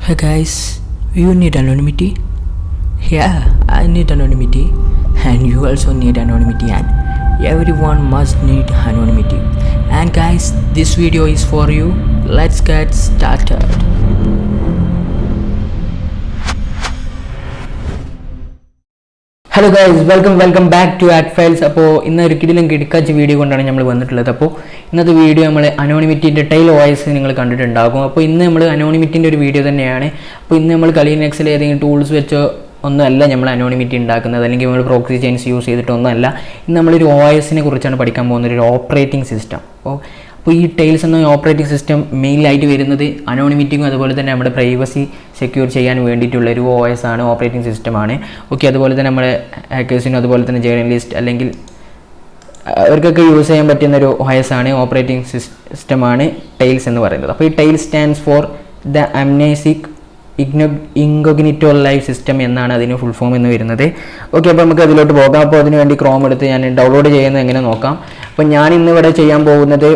Hey guys, you need anonymity? Yeah, I need anonymity, and you also need anonymity, and everyone must need anonymity. And guys, this video is for you. Let's get started. Hello guys, welcome back to Hack Files. അപ്പോൾ ഇന്ന് ഒരു കിടിക്കാച്ച video കൊണ്ടാണ് നമ്മൾ വന്നിട്ടുള്ളത്. അപ്പോൾ ഇന്നത്തെ video നമ്മൾ അനോണിമിറ്റിൻ്റെ tile voice നിങ്ങൾ കണ്ടിട്ടുണ്ടാകും. അപ്പോൾ ഇന്ന് നമ്മൾ അനോണിമിറ്റിൻ്റെ ഒരു വീഡിയോ തന്നെയാണ്. അപ്പോൾ ഇന്ന് നമ്മൾ നെക്സ്റ്റിൽ ഏതെങ്കിലും ടൂൾസ് വെച്ചോ ഒന്നുമല്ല നമ്മൾ അനോണിമിറ്റി ഉണ്ടാക്കുന്നത്, അല്ലെങ്കിൽ നമ്മൾ പ്രോക്സി ചെയിൻസ് യൂസ് ചെയ്തിട്ടൊന്നുമല്ല. ഇന്ന് നമ്മളൊരു OSനെ കുറിച്ചാണ് പഠിക്കാൻ പോകുന്നത്, ഒരു ഓപ്പറേറ്റിംഗ് സിസ്റ്റം. അപ്പോൾ ഈ ടൈൽസ് എന്ന ഓപ്പറേറ്റിംഗ് സിസ്റ്റം മെയിനായിട്ട് വരുന്നത് അനോണിമിറ്റിയും അതുപോലെ തന്നെ നമ്മുടെ പ്രൈവസി സെക്യൂർ ചെയ്യാൻ വേണ്ടിയിട്ടുള്ള ഒരു OS ആണ്, ഓപ്പറേറ്റിംഗ് സിസ്റ്റമാണ്. ഓക്കെ, അതുപോലെ തന്നെ നമ്മുടെ ഹാക്കേഴ്സിനും അതുപോലെ തന്നെ ജേർണലിസ്റ്റ് അല്ലെങ്കിൽ അവർക്കൊക്കെ യൂസ് ചെയ്യാൻ പറ്റുന്ന ഒരു OS ആണ്, ഓപ്പറേറ്റിംഗ് സിസ്റ്റമാണ് ടൈൽസ് എന്ന് പറയുന്നത്. അപ്പോൾ ഈ Tails stands for the amnesic incognito live system എന്നാണ് അതിന് ഫുൾ ഫോം എന്ന് വരുന്നത്. ഓക്കെ, അപ്പോൾ നമുക്ക് അതിലോട്ട് പോകാം. അപ്പോൾ അതിന് വേണ്ടി ക്രോം എടുത്ത് ഞാൻ ഡൗൺലോഡ് ചെയ്യുന്നത് എങ്ങനെ നോക്കാം. അപ്പോൾ ഞാൻ ഇന്നിവിടെ ചെയ്യാൻ പോകുന്നത്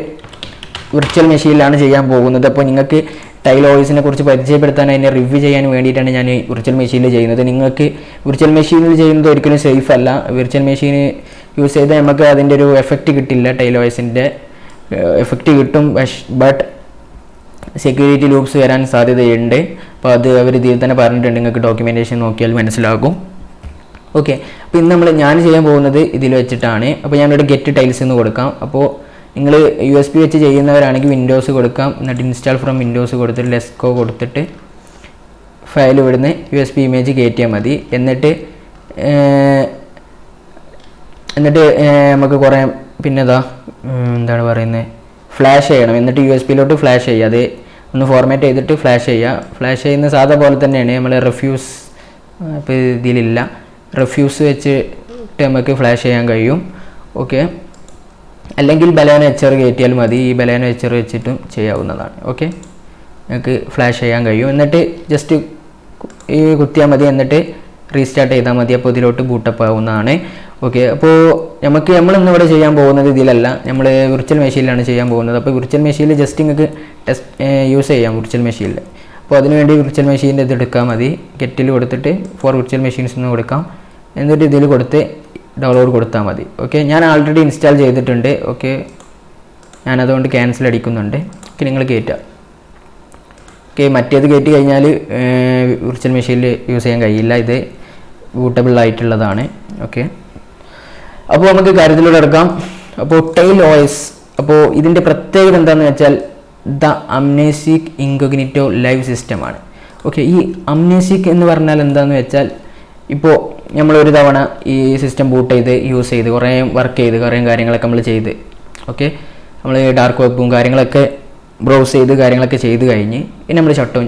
വിർച്വൽ മെഷീനിലാണ് ചെയ്യാൻ പോകുന്നത്. അപ്പോൾ നിങ്ങൾക്ക് ടൈൽ OSനെ കുറിച്ച് പരിചയപ്പെടുത്താൻ, അതിനെ റിവ്യൂ ചെയ്യാൻ വേണ്ടിയിട്ടാണ് ഞാൻ വിർച്വൽ മെഷീനിൽ ചെയ്യുന്നത്. നിങ്ങൾക്ക് വിർച്വൽ മെഷീനിൽ ചെയ്യുന്നത് ഒരിക്കലും സേഫ് അല്ല. വിർച്വൽ മെഷീൻ യൂസ് ചെയ്താൽ നമുക്ക് അതിൻ്റെ ഒരു എഫക്റ്റ് കിട്ടില്ല. ടൈൽ OSൻ്റെ എഫക്റ്റ് കിട്ടും, ബട്ട് സെക്യൂരിറ്റി ലൂപ്സ് വരാൻ സാധ്യതയുണ്ട്. അപ്പോൾ അത് അവർ ഇതിൽ തന്നെ പറഞ്ഞിട്ടുണ്ട്, നിങ്ങൾക്ക് ഡോക്യുമെൻറ്റേഷൻ നോക്കിയാൽ മനസ്സിലാകും. ഓക്കെ, അപ്പോൾ ഇന്ന് ഞാൻ ചെയ്യാൻ പോകുന്നത് ഇതിൽ വെച്ചിട്ടാണ്. അപ്പോൾ ഞാനിവിടെ ഗെറ്റ് ടൈൽസ് എന്ന് കൊടുക്കാം. അപ്പോൾ നിങ്ങൾ USB വെച്ച് ചെയ്യുന്നവരാണെങ്കിൽ വിൻഡോസ് കൊടുക്കാം, എന്നിട്ട് ഇൻസ്റ്റാൾ ഫ്രം വിൻഡോസ് കൊടുത്തിട്ട് ലെസ്കോ കൊടുത്തിട്ട് ഫയൽ ഇവിടുന്ന് USB ഇമേജ് കയറ്റിയാൽ മതി. എന്നിട്ട് നമുക്ക് കുറേ പിന്നെ എന്താണ് പറയുന്നത്, ഫ്ലാഷ് ചെയ്യണം. എന്നിട്ട് USB-ലോട്ട് ഫ്ലാഷ് ചെയ്യുക, അത് ഒന്ന് ഫോർമാറ്റ് ചെയ്തിട്ട് ഫ്ലാഷ് ചെയ്യുക. ഫ്ലാഷ് ചെയ്യുന്ന സാധാ പോലെ തന്നെയാണ്. നമ്മൾ റെഫ്യൂസ് ഇപ്പോൾ ഇതിലില്ല, റെഫ്യൂസ് വെച്ചിട്ട് നമുക്ക് ഫ്ലാഷ് ചെയ്യാൻ കഴിയും. ഓക്കെ, അല്ലെങ്കിൽ ബലാന HR കയറ്റിയാൽ മതി. ഈ ബലാന HR വെച്ചിട്ടും ചെയ്യാവുന്നതാണ്. ഓക്കെ, നമുക്ക് ഫ്ലാഷ് ചെയ്യാൻ കഴിയും. എന്നിട്ട് ജസ്റ്റ് ഈ കുത്തിയാൽ മതി, എന്നിട്ട് റീസ്റ്റാർട്ട് ചെയ്താൽ മതി. അപ്പോൾ ഇതിലോട്ട് ബൂട്ടപ്പ് ആവുന്നതാണ്. ഓക്കെ, അപ്പോൾ നമ്മളിന്നിവിടെ ചെയ്യാൻ പോകുന്നത് ഇതിലല്ല, നമ്മൾ വിർച്വൽ മെഷീനിലാണ് ചെയ്യാൻ പോകുന്നത്. അപ്പോൾ വിർച്വൽ മെഷീനിൽ ജസ്റ്റ് നിങ്ങൾക്ക് ടെസ്റ്റ് യൂസ് ചെയ്യാം വിർച്വൽ മെഷീനിൽ. അപ്പോൾ അതിനുവേണ്ടി വിർച്വൽ മെഷീൻ്റെ ഇത് എടുക്കാൻ മതി. ഗെറ്റിൽ കൊടുത്തിട്ട് ഫോർ വിർച്വൽ മെഷീൻസ് എന്ന് കൊടുക്കാം. എന്നിട്ട് ഇതിൽ കൊടുത്ത് ഡൗൺലോഡ് കൊടുത്താൽ മതി. ഓക്കെ, ഞാൻ ആൾറെഡി ഇൻസ്റ്റാൾ ചെയ്തിട്ടുണ്ട്. ഓക്കെ, ഞാനതുകൊണ്ട് ക്യാൻസൽ അടിക്കുന്നുണ്ട്. ഓക്കെ, നിങ്ങൾ കയറ്റുക. ഓക്കെ, മറ്റേത് കയറ്റി കഴിഞ്ഞാൽ വിർച്വൽ മെഷീനിൽ യൂസ് ചെയ്യാൻ കഴിയില്ല, ഇത് ബൂട്ടബിൾ ആയിട്ടുള്ളതാണ്. ഓക്കെ, അപ്പോൾ നമുക്ക് കാര്യത്തിലൂടെ എടുക്കാം. അപ്പോൾ ടൈൽ OS, അപ്പോൾ ഇതിൻ്റെ പ്രത്യേകത എന്താണെന്ന് വെച്ചാൽ ദ amnesic incognito ലൈവ് സിസ്റ്റമാണ്. ഓക്കെ, ഈ amnesic എന്ന് പറഞ്ഞാൽ എന്താണെന്ന് വെച്ചാൽ, ഇപ്പോൾ നമ്മളൊരു തവണ ഈ സിസ്റ്റം ബൂട്ട് ചെയ്ത് യൂസ് ചെയ്ത് കുറേ വർക്ക് ചെയ്ത് കുറേ കാര്യങ്ങളൊക്കെ നമ്മൾ ചെയ്ത്, ഓക്കെ, നമ്മൾ ഡാർക്ക് വെബും കാര്യങ്ങളൊക്കെ ബ്രൗസ് ചെയ്ത് കാര്യങ്ങളൊക്കെ ചെയ്ത് കഴിഞ്ഞ് പിന്നെ നമ്മൾ ഷട്ട് ഡൗൺ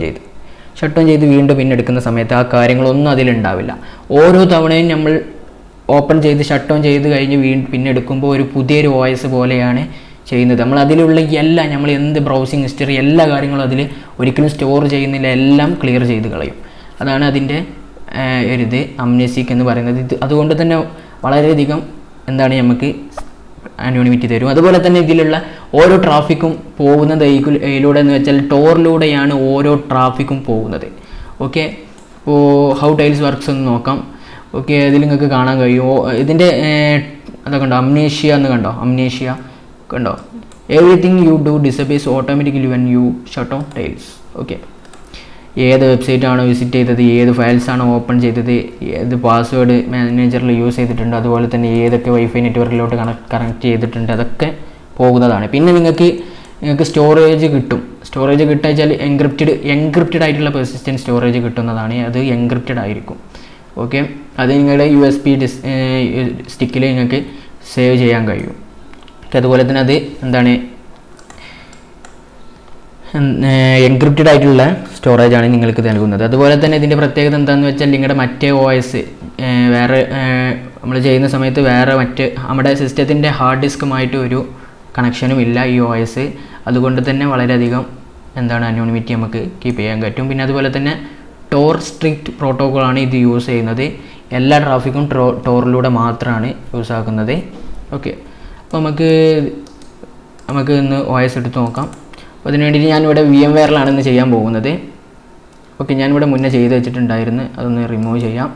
ചെയ്ത് വീണ്ടും പിന്നെ എടുക്കുന്ന സമയത്ത് ആ കാര്യങ്ങളൊന്നും അതിലുണ്ടാവില്ല. ഓരോ തവണയും നമ്മൾ ഓപ്പൺ ചെയ്ത് ഷട്ട് ഡൗൺ ചെയ്ത് കഴിഞ്ഞ് പിന്നെ എടുക്കുമ്പോൾ ഒരു പുതിയൊരു OS പോലെയാണ് ചെയ്യുന്നത്. നമ്മൾ അതിലുള്ള എല്ലാം, നമ്മൾ എന്ത് ബ്രൗസിങ് ഹിസ്റ്ററി എല്ലാ കാര്യങ്ങളും അതിൽ ഒരിക്കലും സ്റ്റോർ ചെയ്യുന്നില്ല, എല്ലാം ക്ലിയർ ചെയ്ത് കളയും. അതാണ് അതിൻ്റെ ഒരിത് amnesic എന്ന് പറയുന്നത്. ഇത് അതുകൊണ്ട് തന്നെ വളരെയധികം നമുക്ക് അനോണിമിറ്റി തരും. അതുപോലെ തന്നെ ഇതിലുള്ള ഓരോ ട്രാഫിക്കും പോകുന്നത് ഇതിലൂടെ എന്ന് വെച്ചാൽ ടോറിലൂടെയാണ് ഓരോ ട്രാഫിക്കും പോകുന്നത്. ഓക്കെ, അപ്പോൾ ഹൗ ടൈൽസ് വർക്ക്സ് എന്ന് നോക്കാം. ഓക്കെ, അതിൽ നിങ്ങൾക്ക് കാണാൻ കഴിയുമോ ഇതിൻ്റെ അതൊക്കെ ഉണ്ടോ, അംനേഷ്യ കണ്ടോ, everything you do disappears automatically when you shut down tiles. Okay, ഏത് വെബ്സൈറ്റാണോ വിസിറ്റ് ചെയ്തത്, ഏത് ഫയൽസാണോ ഓപ്പൺ ചെയ്തത്, ഏത് പാസ്വേഡ് മാനേജറിൽ യൂസ് ചെയ്തിട്ടുണ്ട്, അതുപോലെ തന്നെ ഏതൊക്കെ വൈഫൈ നെറ്റ്വർക്കിലോട്ട് കണക്ട് ചെയ്തിട്ടുണ്ട്, അതൊക്കെ പോകുന്നതാണ്. പിന്നെ നിങ്ങൾക്ക് സ്റ്റോറേജ് കിട്ടുക എൻക്രിപ്റ്റഡ് ആയിട്ടുള്ള പെർസിസ്റ്റൻറ്റ് സ്റ്റോറേജ് കിട്ടുന്നതാണ്. അത് എൻക്രിപ്റ്റഡ് ആയിരിക്കും. ഓക്കെ, അത് നിങ്ങളുടെ USB സ്റ്റിക്കിൽ നിങ്ങൾക്ക് സേവ് ചെയ്യാൻ കഴിയും. അതുപോലെ തന്നെ അത് എൻക്രിപ്റ്റഡ് ആയിട്ടുള്ള സ്റ്റോറേജാണ് നിങ്ങൾക്ക് നൽകുന്നത്. അതുപോലെ തന്നെ ഇതിൻ്റെ പ്രത്യേകത എന്താണെന്ന് വെച്ചാൽ, നിങ്ങളുടെ മറ്റേ OS വേറെ നമ്മൾ ചെയ്യുന്ന സമയത്ത് വേറെ നമ്മുടെ സിസ്റ്റത്തിൻ്റെ ഹാർഡ് ഡിസ്കുമായിട്ട് ഒരു കണക്ഷനും ഇല്ല ഈ OS. അതുകൊണ്ട് തന്നെ വളരെയധികം അനോണിമിറ്റി നമുക്ക് കീപ്പ് ചെയ്യാൻ പറ്റും. പിന്നെ അതുപോലെ തന്നെ ടോർ സ്ട്രിക്റ്റ് പ്രോട്ടോക്കോളാണ് ഇത് യൂസ് ചെയ്യുന്നത്. എല്ലാ ട്രാഫിക്കും ടോറിലൂടെ മാത്രമാണ് യൂസ് ആക്കുന്നത്. ഓക്കെ, അപ്പോൾ നമുക്ക് ഇന്ന് OS എടുത്ത് നോക്കാം. അപ്പോൾ അതിന് വേണ്ടിയിട്ട് ഞാനിവിടെ VMwareലാണ് ഇന്ന് ചെയ്യാൻ പോകുന്നത്. ഓക്കെ, ഞാനിവിടെ മുന്നേ ചെയ്ത് വെച്ചിട്ടുണ്ടായിരുന്നു, അതൊന്ന് റിമൂവ് ചെയ്യാം.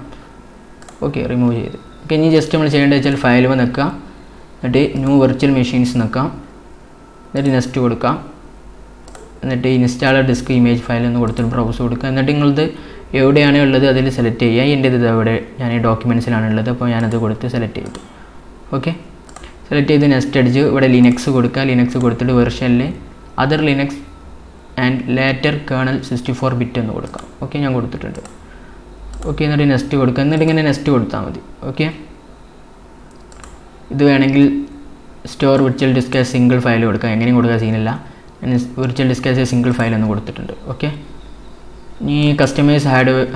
ഓക്കെ, റിമൂവ് ചെയ്ത്. ഓക്കെ, ഇനി ജസ്റ്റ് നമ്മൾ ചെയ്യേണ്ടത് വെച്ചാൽ ഫയൽ നിൽക്കാം, എന്നിട്ട് ന്യൂ വെർച്വൽ മെഷീൻസ് നിൽക്കാം, എന്നിട്ട് നെക്സ്റ്റ് കൊടുക്കാം, എന്നിട്ട് ഇൻസ്റ്റാളർ ഡിസ്ക് ഇമേജ് ഫയൽ എന്ന് കൊടുത്തിട്ട് ബ്രൗസ് കൊടുക്കുക. എന്നിട്ട് നിങ്ങളത് എവിടെയാണ് ഉള്ളത് അതിൽ സെലക്ട് ചെയ്യുക. എൻ്റേത് ഇത് അവിടെ ഞാൻ ഈ ഡോക്യുമെൻറ്റ്സിലാണ് ഉള്ളത്, അപ്പോൾ ഞാനത് കൊടുത്ത് സെലക്ട് ചെയ്തു. ഓക്കെ, സെലക്ട് ചെയ്ത് നെക്സ്റ്റ് അടിച്ച് ഇവിടെ ലിനക്സ് കൊടുക്കുക. ലിനക്സ് കൊടുത്തിട്ട് വെർഷനിൽ other Linux and later kernel 64 bit എന്ന് കൊടുക്കാം. ഓക്കെ, ഞാൻ കൊടുത്തിട്ടുണ്ട്. ഓക്കെ, എന്നിട്ട് നെക്സ്റ്റ് കൊടുക്കുക. എന്നിട്ട് ഇങ്ങനെ നെക്സ്റ്റ് കൊടുത്താൽ മതി. ഓക്കെ, ഇത് വേണമെങ്കിൽ store virtual disk as single file കൊടുക്കുക, എങ്ങനെയും കൊടുക്കുക, സീനില്ല. Virtual disk as single file എന്ന് കൊടുത്തിട്ടുണ്ട്. ഓക്കെ, ഇനി കസ്റ്റമൈസ്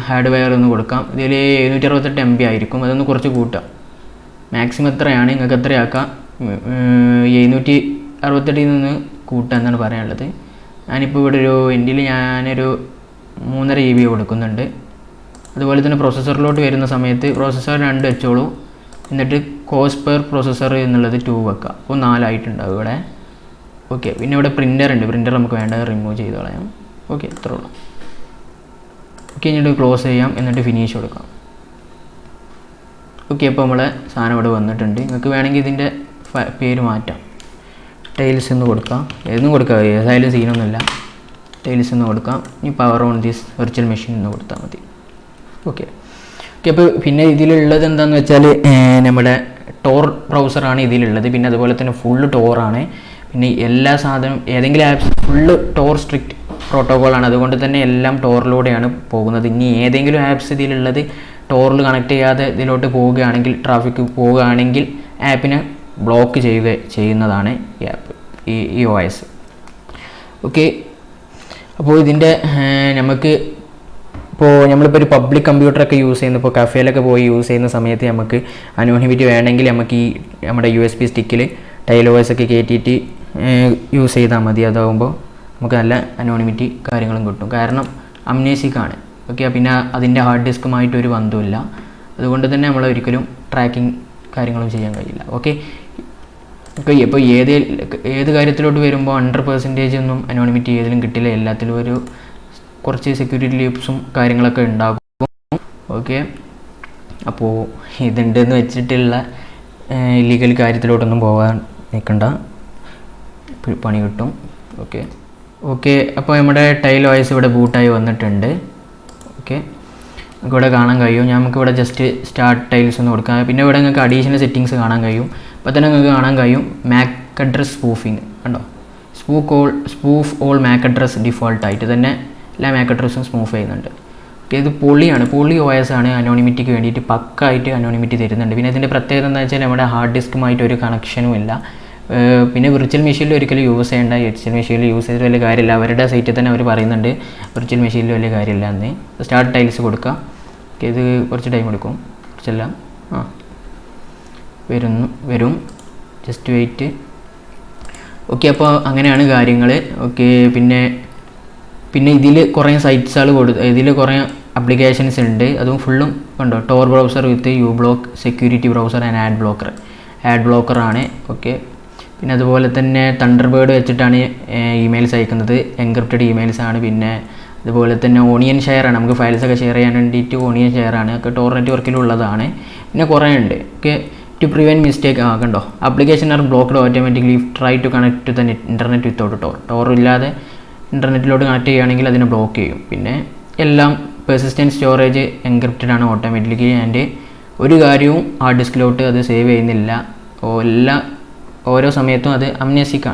ഹാർഡ്വെയർ എന്ന് കൊടുക്കാം. ഇതിൽ 768 MB ആയിരിക്കും, അതൊന്ന് കുറച്ച് കൂട്ടാം. മാക്സിമം എത്രയാണ് നിങ്ങൾക്ക് എത്രയാക്കാം, 768 നിന്ന് കൂട്ടുക എന്നാണ് പറയാനുള്ളത്. ഞാനിപ്പോൾ ഇവിടെ ഞാനൊരു 3.5 GB കൊടുക്കുന്നുണ്ട്. അതുപോലെ തന്നെ പ്രോസസ്സറിലോട്ട് വരുന്ന സമയത്ത് പ്രോസസ്സർ 2 വെച്ചോളൂ, എന്നിട്ട് കോസ്റ്റ് പെർ പ്രോസസ്സർ എന്നുള്ളത് 2 വെക്കാം, അപ്പോൾ 4 ആയിട്ടുണ്ടാവും ഇവിടെ. ഓക്കെ, പിന്നെ ഇവിടെ പ്രിൻ്റർ ഉണ്ട്, പ്രിൻ്റർ നമുക്ക് വേണ്ട റിമൂവ് ചെയ്ത് കളയാം. ഓക്കെ, ഇത്രേ ഉള്ളൂ. ഓക്കെ, എന്നിട്ട് ക്ലോസ് ചെയ്യാം, എന്നിട്ട് ഫിനിഷ് കൊടുക്കാം. ഓക്കെ, അപ്പോൾ നമ്മളെ സാധനം ഇവിടെ വന്നിട്ടുണ്ട്. നിങ്ങൾക്ക് വേണമെങ്കിൽ ഇതിൻ്റെ പേര് മാറ്റാം, ടൈൽസ് എന്ന് കൊടുക്കാം, ഏതൊന്നും കൊടുക്കാം, ഏതായാലും സീനൊന്നുമില്ല. ടൈൽസ് എന്ന് കൊടുക്കാം. ഇനി power on this virtual machine എന്ന് കൊടുത്താൽ മതി. ഓക്കെ ഓക്കെ, അപ്പോൾ പിന്നെ ഇതിലുള്ളത് എന്താണെന്ന് വെച്ചാൽ നമ്മുടെ ടോർ ബ്രൗസറാണ് ഇതിലുള്ളത്. പിന്നെ അതുപോലെ തന്നെ ഫുള്ള് ടോറാണ്. പിന്നെ എല്ലാ സാധനവും ഏതെങ്കിലും ആപ്സ് ഫുള്ള് ടോർ സ്ട്രിക്റ്റ് പ്രോട്ടോക്കോളാണ്, അതുകൊണ്ട് തന്നെ എല്ലാം ടോറിലൂടെയാണ് പോകുന്നത്. ഇനി ഏതെങ്കിലും ആപ്സ് ഇതിലുള്ളത് ടോറിൽ കണക്ട് ചെയ്യാതെ ഇതിലോട്ട് പോവുകയാണെങ്കിൽ, ട്രാഫിക് പോവുകയാണെങ്കിൽ ആപ്പിനെ ബ്ലോക്ക് ചെയ്യുന്നതാണ് ഈ ആപ്പ്, ഈ OS. ഓക്കെ, അപ്പോൾ ഇതിൻ്റെ നമുക്ക് ഇപ്പോൾ നമ്മളിപ്പോൾ ഒരു പബ്ലിക് കമ്പ്യൂട്ടറൊക്കെ യൂസ് ചെയ്യുന്ന, ഇപ്പോൾ കഫേയിലൊക്കെ പോയി യൂസ് ചെയ്യുന്ന സമയത്ത് നമുക്ക് അനോണിമിറ്റി വേണമെങ്കിൽ നമുക്ക് ഈ നമ്മുടെ USB സ്റ്റിക്കിൽ TileOS ഒക്കെ കയറ്റിയിട്ട് യൂസ് ചെയ്താൽ മതി. അതാകുമ്പോൾ നമുക്ക് നല്ല അനോണിമിറ്റി കാര്യങ്ങളും കിട്ടും. കാരണം amnesic ആണ്. ഓക്കെ, പിന്നെ അതിൻ്റെ ഹാർഡ് ഡിസ്കുമായിട്ടൊരു ബന്ധമില്ല, അതുകൊണ്ട് തന്നെ നമ്മൾ ഒരിക്കലും ട്രാക്കിങ് കാര്യങ്ങളും ചെയ്യാൻ കഴിയില്ല. ഓക്കെ ഓക്കെ, ഇപ്പോൾ ഏത് കാര്യത്തിലോട്ട് വരുമ്പോൾ 100% ഒന്നും അനോണിമിറ്റി ഏതിലും കിട്ടില്ല, എല്ലാത്തിലും ഒരു കുറച്ച് സെക്യൂരിറ്റി ലൂപ്സും കാര്യങ്ങളൊക്കെ ഉണ്ടാകും. ഓക്കെ, അപ്പോൾ ഇതുണ്ടെന്ന് വെച്ചിട്ടുള്ള ഇല്ലീഗൽ കാര്യത്തിലോട്ടൊന്നും പോകാൻ നിൽക്കണ്ട, പണി കിട്ടും. ഓക്കെ ഓക്കെ, അപ്പോൾ നമ്മുടെ TileOS ഇവിടെ ബൂട്ടായി വന്നിട്ടുണ്ട്. ഓക്കെ, നമുക്ക് ഇവിടെ കാണാൻ കഴിയും. നമുക്കിവിടെ ജസ്റ്റ് സ്റ്റാർട്ട് ടൈൽസ് എന്ന് കൊടുക്കാം. പിന്നെ ഇവിടെ നിങ്ങൾക്ക് അഡീഷണൽ സെറ്റിങ്സ് കാണാൻ കഴിയും. അപ്പോൾ തന്നെ നിങ്ങൾക്ക് കാണാൻ കഴിയും മാക് അഡ്രസ് സ്പൂഫിങ് കണ്ടോ, സ്പൂഫ് ഓൾ മാക് അഡ്രസ് ഡിഫോൾട്ടായിട്ട് തന്നെ എല്ലാ മാക് അഡ്രസ്സും സ്മൂഫ് ചെയ്യുന്നുണ്ട്. ഓക്കെ, ഇത് പൊളി OS ആണ്. അനോണിമിറ്റിക്ക് വേണ്ടിയിട്ട് പക്കായിട്ട് അനോണിമിറ്റി തരുന്നുണ്ട്. പിന്നെ ഇതിൻ്റെ പ്രത്യേകത എന്താ വെച്ചാൽ നമ്മുടെ ഹാർഡ് ഡിസ്കുമായിട്ട് ഒരു കണക്ഷനും ഇല്ല. പിന്നെ വിർച്വൽ മെഷീനിൽ ഒരിക്കലും യൂസ് ചെയ്യേണ്ട, വിർച്വൽ മെഷീനിൽ യൂസ് ചെയ്തിട്ട് വലിയ കാര്യമില്ല. അവരുടെ സൈറ്റിൽ തന്നെ അവർ പറയുന്നുണ്ട് വിർച്വൽ മെഷീനിൽ വലിയ കാര്യമില്ല എന്ന്. സ്റ്റാർട്ട് ടൈൽസ് കൊടുക്കുക. ഓക്കെ, ഇത് കുറച്ച് ടൈം എടുക്കും, കുറച്ചല്ല വരും, ജസ്റ്റ് വെയിറ്റ്. ഓക്കെ, അപ്പോൾ അങ്ങനെയാണ് കാര്യങ്ങൾ. ഓക്കെ, പിന്നെ ഇതിൽ കുറേ സൈറ്റ്സുകൾ ഇതിൽ കുറേ ആപ്ലിക്കേഷൻസ് ഉണ്ട്. അതും ഫുള്ളും കണ്ടോ, Tor browser with block security browser and ad ബ്ലോക്കറാണ്. ഓക്കെ, പിന്നെ അതുപോലെ തന്നെ തണ്ടർബേർഡ് വെച്ചിട്ടാണ് ഇമെയിൽസ് അയക്കുന്നത്, എൻക്രിപ്റ്റഡ് ഇമെയിൽസ് ആണ്. പിന്നെ അതുപോലെ തന്നെ ഓണിയൻ ഷെയർ ആണ്, നമുക്ക് ഫയൽസൊക്കെ ഷെയർ ചെയ്യാൻ വേണ്ടിയിട്ട് ഓണിയൻ ഷെയർ ആണ്, ഒക്കെ ടോർ നെറ്റ്വർക്കിലുള്ളതാണ്. പിന്നെ കുറേ ഉണ്ട്. ഓക്കെ, ടു പ്രിവെൻറ്റ് മിസ്റ്റേക്ക് കണ്ടോ, application are blocked automatically try to connect to the internet without Tor ഇല്ലാതെ ഇൻ്റർനെറ്റിലോട്ട് കണക്ട് ചെയ്യുകയാണെങ്കിൽ അതിനെ ബ്ലോക്ക് ചെയ്യും. പിന്നെ എല്ലാം പെർസിസ്റ്റൻറ്റ് സ്റ്റോറേജ് എൻക്രിപ്റ്റഡ് ആണ് ഓട്ടോമാറ്റിക്കലി. ആൻഡ് ഒരു കാര്യവും ഹാർഡ് ഡിസ്കിലോട്ട് അത് സേവ് ചെയ്യുന്നില്ല, ഓരോ സമയത്തും അത് amnesic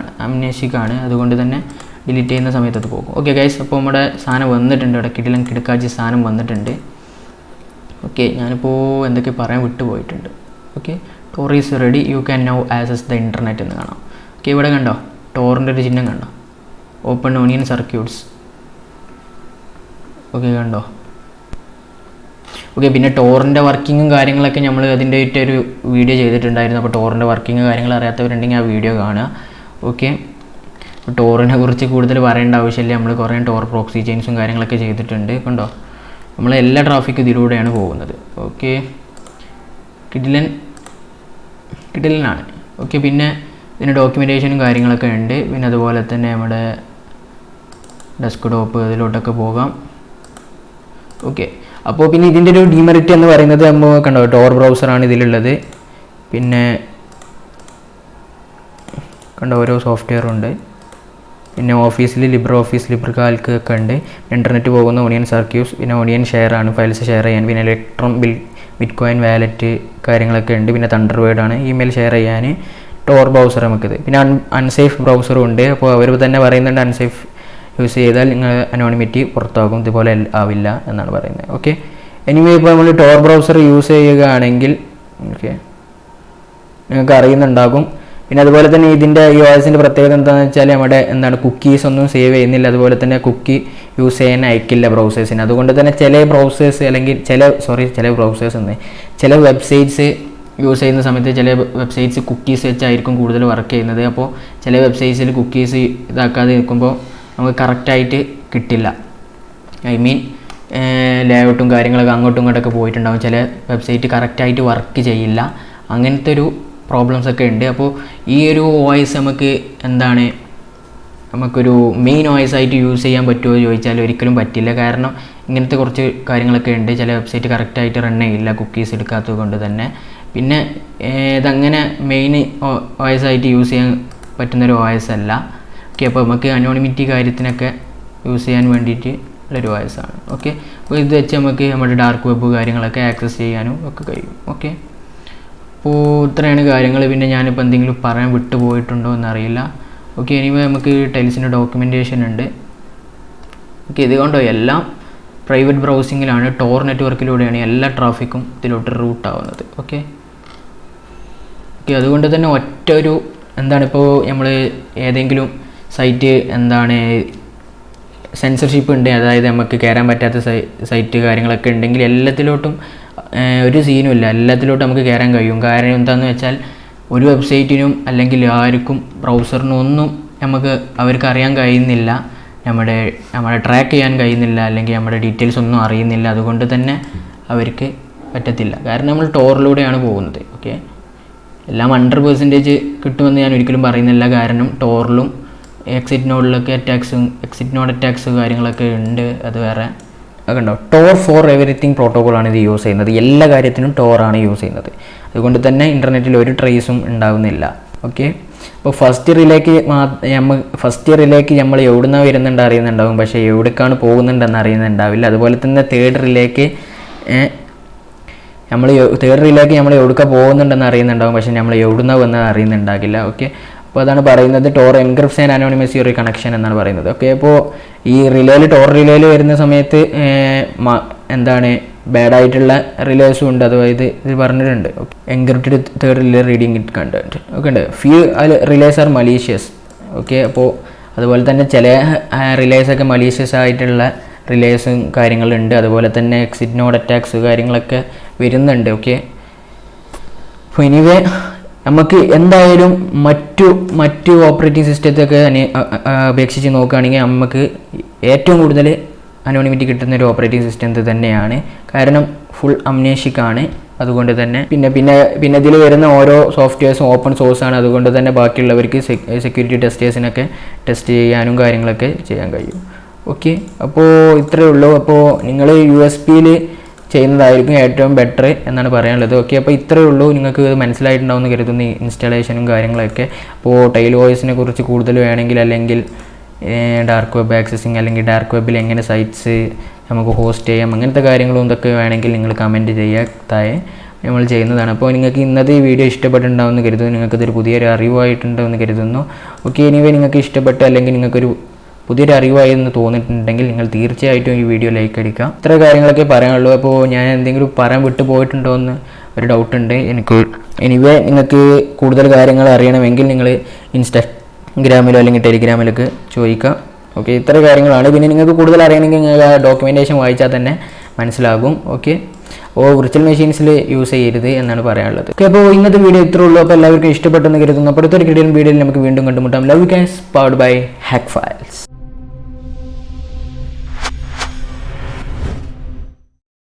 ആണ്, അതുകൊണ്ട് തന്നെ ഡിലീറ്റ് ചെയ്യുന്ന സമയത്ത് അത് പോകും. ഓക്കെ ഗൈസ്, അപ്പോൾ നമ്മുടെ സാധനം വന്നിട്ടുണ്ട്, ഇവിടെ കിടക്കാച്ചി സാധനം വന്നിട്ടുണ്ട്. ഓക്കെ, ഞാനിപ്പോൾ എന്തൊക്കെ പറയാൻ വിട്ടുപോയിട്ടുണ്ട്. Okay, Tor is ready, you can now access the internet എന്ന് കാണാം. ഓക്കെ, ഇവിടെ കണ്ടോ ടോറിൻ്റെ ഒരു ചിഹ്നം കണ്ടോ, ഓപ്പൺ ഓണിയൻ സർക്യൂട്ട്സ്. ഓക്കെ, കണ്ടോ. ഓക്കെ, പിന്നെ ടോറിൻ്റെ വർക്കിങ്ങും കാര്യങ്ങളൊക്കെ നമ്മൾ അതിൻ്റെ ഒരു വീഡിയോ ചെയ്തിട്ടുണ്ടായിരുന്നു. അപ്പോൾ ടോറിൻ്റെ വർക്കിംഗ് കാര്യങ്ങൾ അറിയാത്തവരുണ്ടെങ്കിൽ ആ വീഡിയോ കാണുക. ഓക്കെ, ടോറിനെ കുറിച്ച് കൂടുതൽ പറയേണ്ട ആവശ്യമില്ല, നമ്മൾ കുറേ ടോർ പ്രോക്സി ചെയിൻസും കാര്യങ്ങളൊക്കെ ചെയ്തിട്ടുണ്ട്. കണ്ടോ, നമ്മൾ എല്ലാ ട്രാഫിക്കും ഇതിലൂടെയാണ് പോകുന്നത്. ഓക്കെ, കിടിലനാണ്. ഓക്കെ, പിന്നെ ഇതിന് ഡോക്യുമെൻറ്റേഷനും കാര്യങ്ങളൊക്കെ ഉണ്ട്. പിന്നെ അതുപോലെ തന്നെ നമ്മുടെ ഡെസ്ക്ടോപ്പ് അതിലോട്ടൊക്കെ പോകാം. ഓക്കെ. അപ്പോൾ പിന്നെ ഇതിൻ്റെ ഒരു ഡിമെറിറ്റ് എന്ന് പറയുന്നത് നമ്മൾ കണ്ടോ ടോർ ബ്രൗസറാണ് ഇതിലുള്ളത്. പിന്നെ കണ്ടോ ഓരോ സോഫ്റ്റ്വെയറും ഉണ്ട്. പിന്നെ ഓഫീസിൽ ലിബ്ര ഓഫീസ്, ലിബ്ര കാൽക്ക് ഒക്കെ ഉണ്ട്. ഇൻ്റർനെറ്റ് പോകുന്ന ഓണിയൻ സർക്യൂസ്, പിന്നെ ഓണിയൻ ഷെയർ ആണ്, ഫയൽസ് ഷെയർ ചെയ്യാൻ. പിന്നെ ഇലക്ട്രോൺ ബിറ്റ് കോയിൻ വാലറ്റ് കാര്യങ്ങളൊക്കെ ഉണ്ട്. പിന്നെ തണ്ടർബേർഡ് ആണ് ഇമെയിൽ ഷെയർ ചെയ്യാൻ. ടോർ ബ്രൗസർ നമുക്കിത്. പിന്നെ അൺസേഫ് ബ്രൗസറും ഉണ്ട്. അപ്പോൾ അവർ തന്നെ പറയുന്നുണ്ട് അൺസേഫ് യൂസ് ചെയ്താൽ നിങ്ങൾ അനോണിമിറ്റി പുറത്താകും, ഇതുപോലെ ആവില്ല എന്നാണ് പറയുന്നത്. ഓക്കെ. എനിവേ ഇപ്പോൾ നമ്മൾ ടോർ ബ്രൗസർ യൂസ് ചെയ്യുകയാണെങ്കിൽ ഓക്കെ നിങ്ങൾക്ക് അറിയുന്നുണ്ടാകും. പിന്നെ അതുപോലെ തന്നെ ഇതിൻ്റെ ഈ OSൻ്റെ പ്രത്യേകത എന്താണെന്ന് വെച്ചാൽ നമ്മുടെ കുക്കീസ് ഒന്നും സേവ് ചെയ്യുന്നില്ല. അതുപോലെ തന്നെ കുക്കി യൂസ് ചെയ്യാൻ അയക്കില്ല ബ്രൗസേഴ്സിന്. അതുകൊണ്ട് തന്നെ ചില ബ്രൗസേഴ്സ് അല്ലെങ്കിൽ ചില വെബ്സൈറ്റ്സ് യൂസ് ചെയ്യുന്ന സമയത്ത് ചില വെബ്സൈറ്റ്സ് കുക്കീസ് വെച്ചായിരിക്കും കൂടുതൽ വർക്ക് ചെയ്യുന്നത്. അപ്പോൾ ചില വെബ്സൈറ്റ്സിൽ കുക്കീസ് ഇതാക്കാതെ നിൽക്കുമ്പോൾ നമുക്ക് കറക്റ്റായിട്ട് കിട്ടില്ല. ഐ മീൻ ലേഔട്ടും കാര്യങ്ങളൊക്കെ അങ്ങോട്ടും ഇങ്ങോട്ടൊക്കെ പോയിട്ടുണ്ടാകും. ചില വെബ്സൈറ്റ് കറക്റ്റായിട്ട് വർക്ക് ചെയ്യില്ല. അങ്ങനത്തെ ഒരു പ്രോബ്ലംസ് ഒക്കെ ഉണ്ട്. അപ്പോൾ ഈ ഒരു OS നമുക്കൊരു മെയിൻ OS ആയിട്ട് യൂസ് ചെയ്യാൻ പറ്റുമോ എന്ന് ചോദിച്ചാൽ ഒരിക്കലും പറ്റില്ല. കാരണം ഇങ്ങനത്തെ കുറച്ച് കാര്യങ്ങളൊക്കെ ഉണ്ട്. ചില വെബ്സൈറ്റ് കറക്റ്റായിട്ട് റൺ ചെയ്യില്ല കുക്കീസ് എടുക്കാത്തത് കൊണ്ട് തന്നെ. പിന്നെ ഇതങ്ങനെ മെയിൻ OS ആയിട്ട് യൂസ് ചെയ്യാൻ പറ്റുന്നൊരു OS അല്ല. ഓക്കെ. അപ്പോൾ നമുക്ക് അനോണിമിറ്റി കാര്യത്തിനൊക്കെ യൂസ് ചെയ്യാൻ വേണ്ടിയിട്ട് ഉള്ളൊരു OS ആണ്. ഓക്കെ. അപ്പോൾ ഇത് വെച്ച് നമുക്ക് നമ്മുടെ ഡാർക്ക് വെബ് കാര്യങ്ങളൊക്കെ ആക്സസ് ചെയ്യാനും ഒക്കെ കഴിയും. ഓക്കെ. അപ്പോൾ ഇത്രയാണ് കാര്യങ്ങൾ. പിന്നെ ഞാനിപ്പോൾ എന്തെങ്കിലും പറയാൻ വിട്ടുപോയിട്ടുണ്ടോ എന്നറിയില്ല. ഓക്കെ. ഇനിമേ നമുക്ക് ടൈൽസിൻ്റെ ഡോക്യുമെൻറ്റേഷൻ ഉണ്ട്. ഓക്കെ. ഇതുകൊണ്ടോ എല്ലാം പ്രൈവറ്റ് ബ്രൗസിങ്ങിലാണ്, ടോർ നെറ്റ്വർക്കിലൂടെയാണ് എല്ലാ ട്രാഫിക്കും ഇതിലോട്ട് റൂട്ട് ആവുന്നത്. ഓക്കെ. ഓക്കെ. അതുകൊണ്ട് തന്നെ ഒറ്റ ഒരു ഇപ്പോൾ നമ്മൾ ഏതെങ്കിലും സൈറ്റ് സെൻസർഷിപ്പ് ഉണ്ട്, അതായത് നമുക്ക് കയറാൻ പറ്റാത്ത സൈറ്റ് കാര്യങ്ങളൊക്കെ ഉണ്ടെങ്കിൽ എല്ലാത്തിലോട്ടും ഒരു സീനും ഇല്ല, എല്ലാത്തിലോട്ടും നമുക്ക് കയറാൻ കഴിയും. കാരണം എന്താണെന്ന് വെച്ചാൽ ഒരു വെബ്സൈറ്റിനും അല്ലെങ്കിൽ ആർക്കും ബ്രൗസറിനും ഒന്നും അവർക്ക് അറിയാൻ കഴിയുന്നില്ല, നമ്മളെ ട്രാക്ക് ചെയ്യാൻ കഴിയുന്നില്ല, അല്ലെങ്കിൽ നമ്മുടെ ഡീറ്റെയിൽസ് ഒന്നും അറിയുന്നില്ല. അതുകൊണ്ട് തന്നെ അവർക്ക് പറ്റത്തില്ല. കാരണം നമ്മൾ ടോറിലൂടെയാണ് പോകുന്നത്. ഓക്കെ. എല്ലാം 100% കിട്ടുമെന്ന് ഞാൻ ഒരിക്കലും പറയുന്നില്ല. കാരണം ടോറിലും എക്സിറ്റ് നോഡിലൊക്കെ എക്സിറ്റ് നോഡ് അറ്റാക്സ് കാര്യങ്ങളൊക്കെ ഉണ്ട്. അത് വേറെ കണ്ടോ. ടോർ ഫോർ എവറിത്തിങ് പ്രോട്ടോക്കോളാണ് ഇത് യൂസ് ചെയ്യുന്നത്. എല്ലാ കാര്യത്തിനും ടോറാണ് യൂസ് ചെയ്യുന്നത്. അതുകൊണ്ട് തന്നെ ഇൻ്റർനെറ്റിൽ ഒരു ട്രേസും ഉണ്ടാകുന്നില്ല. ഓക്കെ. അപ്പോൾ ഫസ്റ്റ് ഇയറിലേക്ക് നമ്മൾ എവിടുന്ന വരുന്നുണ്ട് അറിയുന്നുണ്ടാവും, പക്ഷേ എവിടേക്കാണ് പോകുന്നുണ്ടെന്ന് അറിയുന്നുണ്ടാവില്ല. അതുപോലെ തന്നെ തേർഡ് ഇയറിലേക്ക് നമ്മൾ എവിടേക്കാണ് പോകുന്നുണ്ടെന്ന് അറിയുന്നുണ്ടാവും, പക്ഷേ നമ്മൾ എവിടുന്ന വന്നത് അറിയുന്നുണ്ടാകില്ല. ഓക്കെ. അപ്പോൾ അതാണ് പറയുന്നത് ടോർ എൻക്രിപ്റ്റ്സ് ആൻഡ് അനോണിമസ് ഒരു കണക്ഷൻ എന്നാണ് പറയുന്നത്. ഓക്കെ. അപ്പോൾ ഈ ടോർ റിലേയിൽ വരുന്ന സമയത്ത് ബാഡായിട്ടുള്ള റിലേസും ഉണ്ട്. അതായത് ഇത് പറഞ്ഞിട്ടുണ്ട് encrypted third relay reading it content. Okay ഉണ്ട്. Few relays are malicious. Okay. അപ്പോൾ അതുപോലെ തന്നെ ചില റിലേസൊക്കെ മലീഷ്യസ് ആയിട്ടുള്ള റിലേസും കാര്യങ്ങളുണ്ട്. അതുപോലെ തന്നെ എക്സിറ്റ് നോഡ് അറ്റാക്സ് കാര്യങ്ങളൊക്കെ വരുന്നുണ്ട്. ഓക്കെ. അപ്പോൾ എനിവേ നമുക്ക് എന്തായാലും മറ്റു ഓപ്പറേറ്റിംഗ് സിസ്റ്റത്തൊക്കെ അപേക്ഷിച്ച് നോക്കുകയാണെങ്കിൽ നമുക്ക് ഏറ്റവും കൂടുതൽ അനോണിമിറ്റി കിട്ടുന്ന ഒരു ഓപ്പറേറ്റിംഗ് സിസ്റ്റം ഇത് തന്നെയാണ്. കാരണം ഫുൾ അംനേഷിക് ആണ്. അതുകൊണ്ട് തന്നെ പിന്നെ ഇതിൽ വരുന്ന ഓരോ സോഫ്റ്റ്വെയർസും ഓപ്പൺ സോഴ്സ് ആണ്. അതുകൊണ്ട് തന്നെ ബാക്കിയുള്ളവർക്ക് സെക്യൂരിറ്റി ടെസ്റ്റേഴ്സിനൊക്കെ ടെസ്റ്റ് ചെയ്യാനും കാര്യങ്ങളൊക്കെ ചെയ്യാൻ കഴിയും. ഓക്കെ. അപ്പോൾ ഇത്രയേ ഉള്ളൂ. അപ്പോൾ നിങ്ങൾ USBയിൽ ചെയ്യുന്നതായിരിക്കും ഏറ്റവും ബെറ്റർ എന്നാണ് പറയാനുള്ളത്. ഓക്കെ. അപ്പോൾ ഇത്രയേ ഉള്ളൂ. നിങ്ങൾക്ക് ഇത് മനസ്സിലായിട്ടുണ്ടാവുമെന്ന് കരുതുന്ന ഇൻസ്റ്റാളേഷനും കാര്യങ്ങളൊക്കെ. അപ്പോൾ ടൈൽ OSനെ കുറിച്ച് കൂടുതൽ വേണമെങ്കിൽ, അല്ലെങ്കിൽ ഡാർക്ക് വെബ് ആക്സസിങ്, അല്ലെങ്കിൽ ഡാർക്ക് വെബിൽ എങ്ങനെ സൈറ്റ്സ് നമുക്ക് ഹോസ്റ്റ് ചെയ്യാം, അങ്ങനത്തെ കാര്യങ്ങളും ഇതൊക്കെ വേണമെങ്കിൽ നിങ്ങൾ കമൻറ്റ് താഴെ നമ്മൾ ചെയ്യുന്നതാണ്. അപ്പോൾ നിങ്ങൾക്ക് ഇന്നത്തെ ഈ വീഡിയോ ഇഷ്ടപ്പെട്ടിട്ടുണ്ടാവുമെന്ന് കരുതുന്നു. നിങ്ങൾക്കിതൊരു പുതിയൊരു അറിവായിട്ടുണ്ടാവുമെന്ന് കരുതുന്നു. ഓക്കെ. എനിവേ നിങ്ങൾക്ക് ഇഷ്ടപ്പെട്ട് അല്ലെങ്കിൽ നിങ്ങൾക്കൊരു പുതിയൊരു അറിവായി എന്ന് തോന്നിയിട്ടുണ്ടെങ്കിൽ നിങ്ങൾ തീർച്ചയായിട്ടും ഈ വീഡിയോ ലൈക്ക് അടിക്കുക. ഇത്ര കാര്യങ്ങളൊക്കെ പറയാനുള്ളൂ. അപ്പോൾ ഞാൻ എന്തെങ്കിലും പറയാൻ വിട്ടു പോയിട്ടുണ്ടോ എന്ന് ഒരു ഡൗട്ടുണ്ട് എനിക്ക്. എനിവേ നിങ്ങൾക്ക് കൂടുതൽ കാര്യങ്ങൾ അറിയണമെങ്കിൽ നിങ്ങൾ ഇൻസ്റ്റാഗ്രാമിലോ അല്ലെങ്കിൽ ടെലിഗ്രാമിലൊക്കെ ചോദിക്കുക. ഓക്കെ. ഇത്ര കാര്യങ്ങളാണ്. പിന്നെ നിങ്ങൾക്ക് കൂടുതൽ അറിയണമെങ്കിൽ നിങ്ങൾ ആ ഡോക്യുമെൻറ്റേഷൻ വായിച്ചാൽ തന്നെ മനസ്സിലാകും. ഓക്കെ. അപ്പോൾ വിർച്വൽ മെഷീൻസിൽ യൂസ് ചെയ്യരുത് എന്നാണ് പറയാനുള്ളത്. ഓക്കെ. അപ്പോൾ ഇന്നത്തെ വീഡിയോ ഇത്രേ ഉള്ളൂ. അപ്പോൾ എല്ലാവർക്കും ഇഷ്ടപ്പെട്ടെന്ന് കരുതുന്നു. അപ്പോൾ അടുത്തൊരു വീഡിയോയിൽ നമുക്ക് വീണ്ടും കണ്ടുമുട്ടാം. Love you guys. Powered by Hack files.